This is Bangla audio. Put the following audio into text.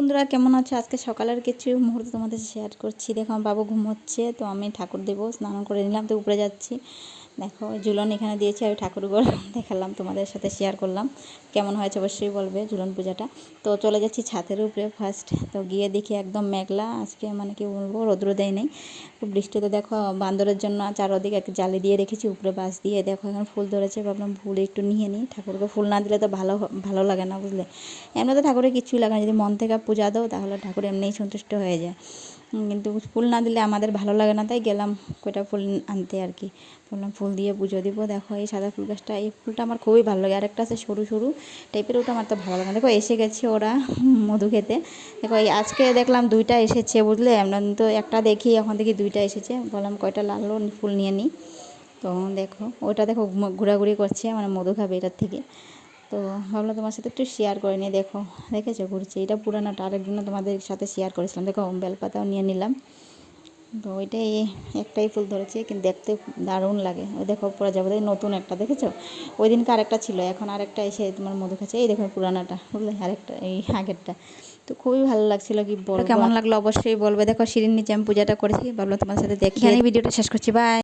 বন্ধুরা কেমন আছো? আজকে সকালের কিছু মুহূর্ত তোমাদের শেয়ার করছি। দেখো আমার বাবু ঘুমোচ্ছে, তো আমি ঠাকুর দেবো, স্নান করে নিলাম, তো উপরে যাচ্ছি। দেখো ঝুলন এখানে দিয়েছি, আমি ঠাকুরগুলো দেখালাম, তোমাদের সাথে শেয়ার করলাম। কেমন হয়েছে অবশ্যই বলবে ঝুলন পূজাটা। তো চলে যাচ্ছি ছাদের উপরে ফার্স্ট। তো গিয়ে দেখি একদম মেঘলা আজকে, মানে কি বলবো, রৌদ্র দেয় নেই, খুব বৃষ্টিতে। দেখো বান্দরের জন্য চারদিকে একটা জালি দিয়ে রেখেছি, উপরে বাঁশ দিয়ে। দেখো এখন ফুল ধরেছে, ভাবলাম ফুল একটু নিয়ে নিই। ঠাকুরকে ফুল না দিলে তো ভালো লাগে না, বুঝলে। এমনিতে ঠাকুরের কিছুই লাগে না, যদি মন থেকে পূজা দাও তাহলে ঠাকুর এমনিই সন্তুষ্ট হয়ে যায়। কিন্তু ফুল না দিলে আমাদের ভালো লাগে না, তাই গেলাম কয়টা ফুল আনতে আর কি। বললাম ফুল দিয়ে পুজো দিব। দেখো এই সাদা ফুল গাছটা, এই ফুলটা আমার খুবই ভালো লাগে। আরেকটা আছে সরু সরু টাইপের, ওটা আমার তো ভালো লাগে না। দেখো এসে গেছে ওরা মধু খেতে। দেখো এই আজকে দেখলাম দুইটা এসেছে, বুঝলে। আমরা তো একটা দেখি, এখন দেখি দুইটা এসেছে। বললাম কয়টা লাল ফুল নিয়ে নিই। তো দেখো ওটা, দেখো ঘোরাঘুরি করছে, মানে মধু খাবে এটার থেকে। তো ভাবলাম তোমার সাথে একটু শেয়ার করে নিই। দেখো দেখেছো ঘুরছে, এটা পুরানোটা আরেকদিনও তোমাদের সাথে শেয়ার করেছিলাম। দেখো বেলপাতাও নিয়ে নিলাম। তো ওইটাই, একটাই ফুল ধরেছে, কিন্তু দেখতে দারুণ লাগে। ওই দেখো প্রজাপতি নতুন একটা, দেখেছো? ওই দিনকে আরেকটা ছিল, এখন আরেকটা এসে তোমার মধু খাচ্ছে। এই দেখো পুরানাটা, বুঝলে, আরেকটা এই আগেরটা। তো খুবই ভালো লাগছিল, কি বলবো। কেমন লাগলো অবশ্যই বলবে। দেখো সিঁড়ির নিচে আমি পূজাটা করেছি, ভাবলাম তোমার সাথে দেখি। এখানেই ভিডিওটা শেষ করছি, বাই।